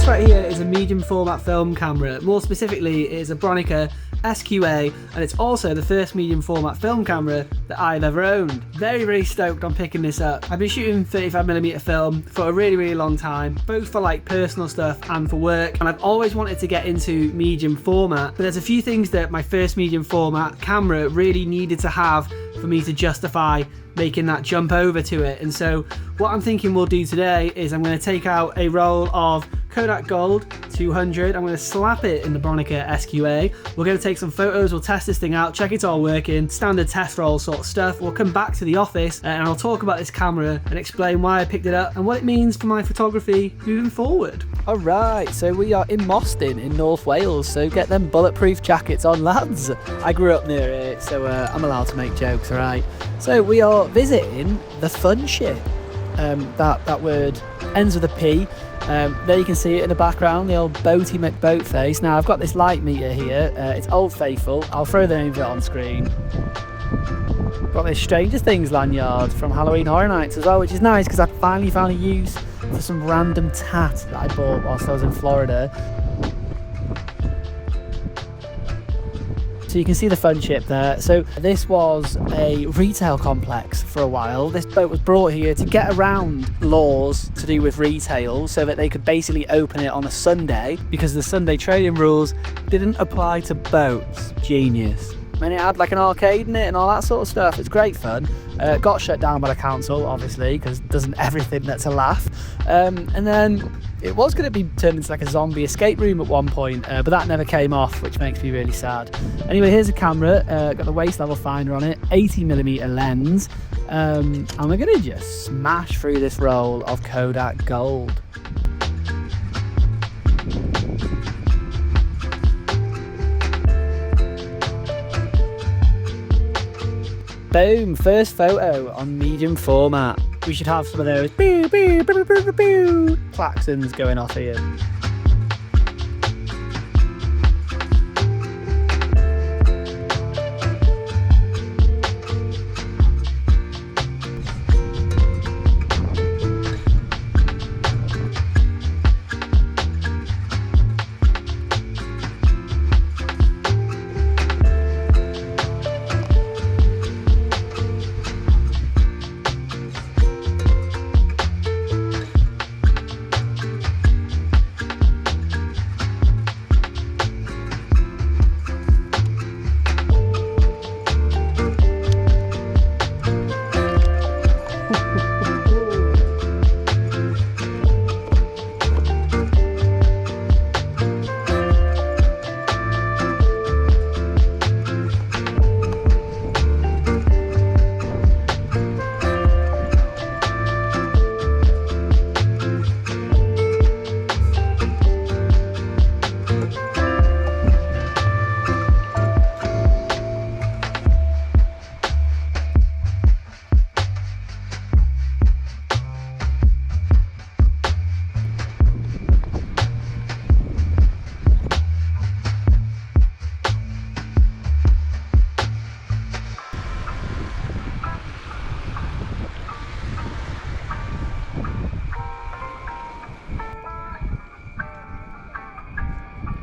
This right here is a medium format film camera. More specifically, it is a Bronica SQ A, and it's also the first medium format film camera that I've ever owned. Very stoked on picking this up. I've been shooting 35mm film for a really long time, both for like personal stuff and for work, and I've always wanted to get into medium format, but there's a few things that my first medium format camera really needed to have for me to justify making that jump over to it. And so what I'm thinking we'll do today is I'm going to take out a roll of Kodak Gold 200. I'm going to slap it in the Bronica SQ A. We're going to take some photos, we'll test this thing out, check it's all working, standard test roll sort of stuff. We'll come back to the office and I'll talk about this camera and explain why I picked it up and what it means for my photography moving forward. Alright, so we are in Mostyn in North Wales, so get them bulletproof jackets on, lads. I grew up near it, so I'm allowed to make jokes, alright? So we are visiting the fun ship. That word ends with a P. There you can see it in the background, the old Boaty McBoatface. Now I've got this light meter here, it's Old Faithful. I'll throw the name of it on screen. Got this Stranger Things lanyard from Halloween Horror Nights as well, which is nice because I finally found a use for some random tat that I bought whilst I was in Florida. So you can see the fun ship there. So this was a retail complex for a while. This boat was brought here to get around laws to do with retail so that they could basically open it on a Sunday because the Sunday trading rules didn't apply to boats. Genius. And it had like an arcade in it and all that sort of stuff. It's great fun. Got shut down by the council, obviously, because it doesn't everything that's a laugh. And then it was going to be turned into like a zombie escape room at one point, but that never came off, which makes me really sad. Anyway, here's a camera. Got the waist level finder on it, 80mm lens. And we're going to just smash through this roll of Kodak Gold. Boom, first photo on medium format. We should have some of those klaxons going off here.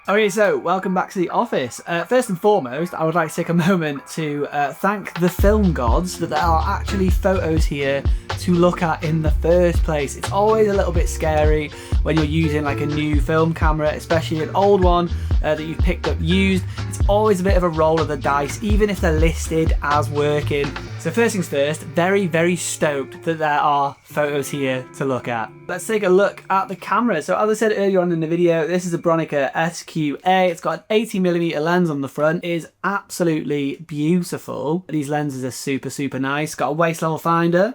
Okay, so welcome back to the office. First and foremost, I would like to take a moment to thank the film gods that there are actually photos here to look at in the first place. It's always a little bit scary when you're using like a new film camera, especially an old one that you've picked up used. It's always a bit of a roll of the dice, even if they're listed as working. So first things first, very stoked that there are photos here to look at. Let's take a look at the camera. So as I said earlier on in the video, this is a Bronica SQ A. It's got an 80mm lens on the front. It is absolutely beautiful. These lenses are super nice. Got a waist level finder.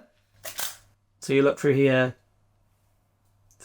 So you look through here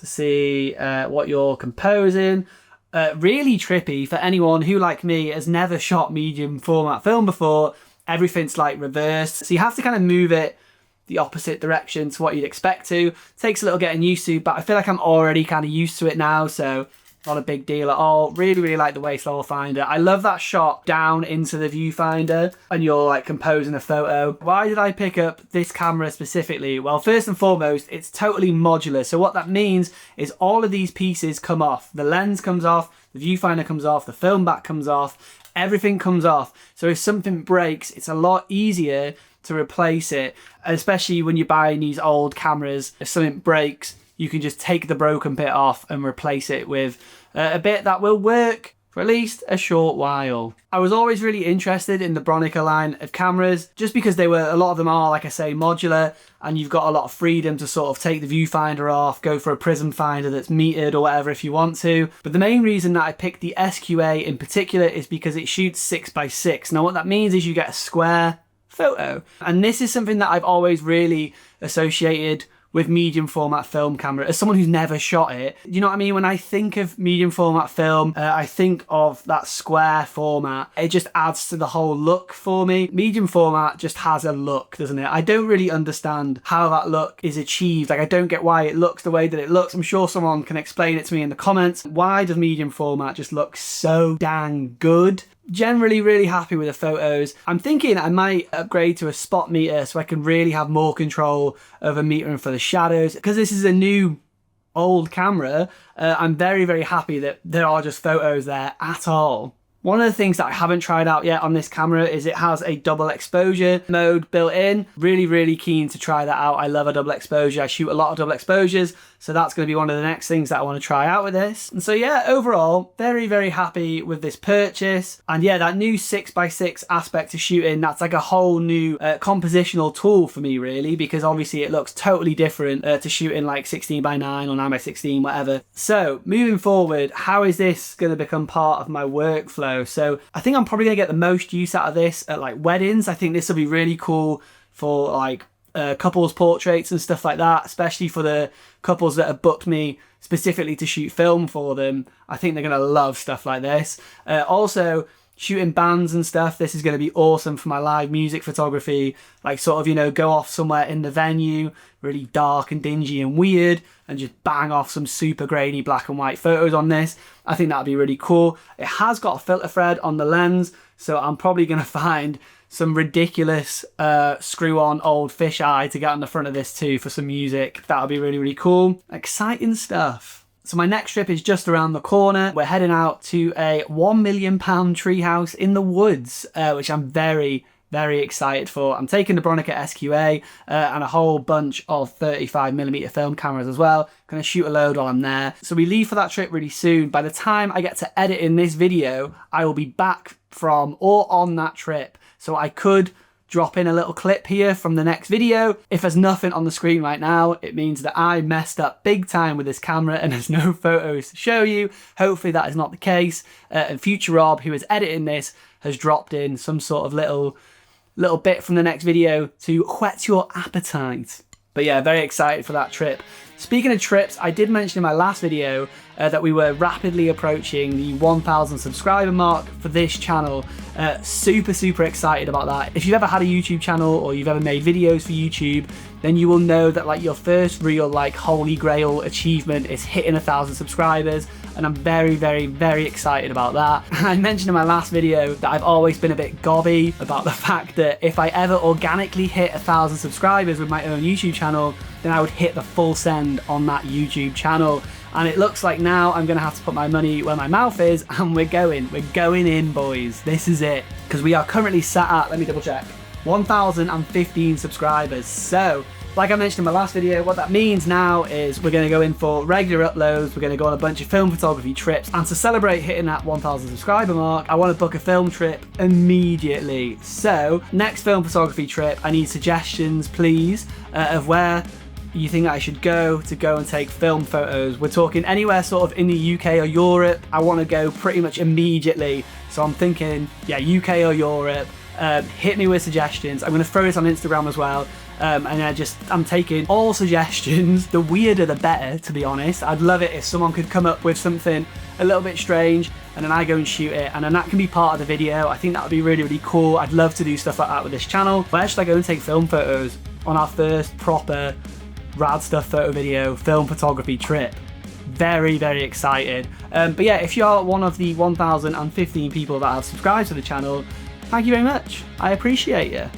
to see what you're composing. Really trippy for anyone who, like me, has never shot medium format film before. Everything's like reversed, so you have to kind of move it the opposite direction to what you'd expect to. Takes a little getting used to, but I feel like I'm already kind of used to it now, so Not a big deal at all. Really like the waist level finder. I love that shot down into the viewfinder and you're like composing a photo. Why did I pick up this camera specifically? Well, first and foremost, it's totally modular. So what that means is all of these pieces come off. The lens comes off, the viewfinder comes off, the film back comes off, everything comes off. So if something breaks, it's a lot easier to replace it, especially when you're buying these old cameras. If something breaks, you can just take the broken bit off and replace it with a bit that will work for at least a short while. I was always really interested in the Bronica line of cameras just because a lot of them are, like I say, modular, and you've got a lot of freedom to sort of take the viewfinder off, go for a prism finder that's metered or whatever if you want to. But the main reason that I picked the SQ-A in particular is because it shoots 6x6. Now what that means is you get a square photo. And this is something that I've always really associated with medium format film camera as someone who's never shot it. You know what I mean? When I think of medium format film, I think of that square format. It just adds to the whole look for me. Medium format just has a look, doesn't it? I don't really understand how that look is achieved. Like, I don't get why it looks the way that it looks. I'm sure someone can explain it to me in the comments. Why does medium format just look so dang good? Generally really happy with the photos. I'm thinking I might upgrade to a spot meter so I can really have more control over metering for the shadows. Because this is a new old camera, I'm very happy that there are just photos there at all. One of the things that I haven't tried out yet on this camera is it has a double exposure mode built in. Really keen to try that out. I love a double exposure. I shoot a lot of double exposures, so that's going to be one of the next things that I want to try out with this. And so yeah, overall, very happy with this purchase. And yeah, that new 6x6 aspect to shooting, that's like a whole new compositional tool for me really, because obviously it looks totally different to shooting like 16x9 or 9x16, whatever. So moving forward, how is this going to become part of my workflow? So I think I'm probably gonna get the most use out of this at like weddings. I think this will be really cool for like couples portraits and stuff like that, especially for the couples that have booked me specifically to shoot film for them. I think they're gonna love stuff like this. Also, shooting bands and stuff, this is going to be awesome for my live music photography. Like sort of, you know, go off somewhere in the venue, really dark and dingy and weird, and just bang off some super grainy black and white photos on this. I think that'd be really cool. It has got a filter thread on the lens, so I'm probably going to find some ridiculous screw-on old fisheye to get on the front of this too for some music. That'll be really cool. Exciting stuff. So my next trip is just around the corner. We're heading out to a £1 million treehouse in the woods, which I'm very excited for. I'm taking the Bronica SQ A and a whole bunch of 35mm film cameras as well. Gonna shoot a load while I'm there. So we leave for that trip really soon. By the time I get to edit in this video, I will be back from or on that trip. So I could drop in a little clip here from the next video. If there's nothing on the screen right now, it means that I messed up big time with this camera and there's no photos to show you. Hopefully that is not the case. And future Rob, who is editing this, has dropped in some sort of little bit from the next video to whet your appetite. But yeah, very excited for that trip. Speaking of trips, I did mention in my last video that we were rapidly approaching the 1,000 subscriber mark for this channel. Super excited about that. If you've ever had a YouTube channel or you've ever made videos for YouTube, then you will know that like your first real like holy grail achievement is hitting 1,000 subscribers, and I'm very excited about that. I mentioned in my last video that I've always been a bit gobby about the fact that if I ever organically hit 1,000 subscribers with my own YouTube channel, then I would hit the full send on that YouTube channel. And it looks like now I'm gonna have to put my money where my mouth is, and we're going in, boys. This is it. Because we are currently sat at, let me double check, 1,015 subscribers. So, like I mentioned in my last video, what that means now is we're going to go in for regular uploads, we're going to go on a bunch of film photography trips, and to celebrate hitting that 1,000 subscriber mark, I want to book a film trip immediately. So, next film photography trip, I need suggestions, please, of where you think I should go and take film photos. We're talking anywhere sort of in the UK or Europe. I want to go pretty much immediately. So I'm thinking, yeah, UK or Europe. Hit me with suggestions. I'm going to throw this on Instagram as well. And I'm taking all suggestions. The weirder the better, to be honest. I'd love it if someone could come up with something a little bit strange and then I go and shoot it, and then that can be part of the video. I think that would be really cool. I'd love to do stuff like that with this channel. Where should I go and take film photos on our first proper rad stuff photo video film photography trip? Very, very excited. But yeah, if you're one of the 1,015 people that have subscribed to the channel, thank you very much. I appreciate you.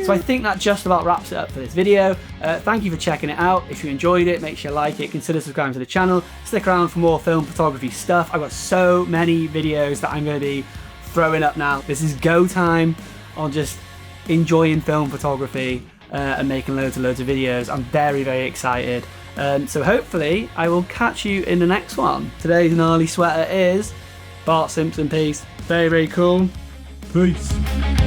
So I think that just about wraps it up for this video. Thank you for checking it out. If you enjoyed it, make sure you like it, consider subscribing to the channel. Stick around for more film photography stuff. I've got so many videos that I'm going to be throwing up now. This is go time on just enjoying film photography and making loads and loads of videos. I'm very, very excited. So hopefully I will catch you in the next one. Today's gnarly sweater is Bart Simpson piece. Very, very cool. Peace.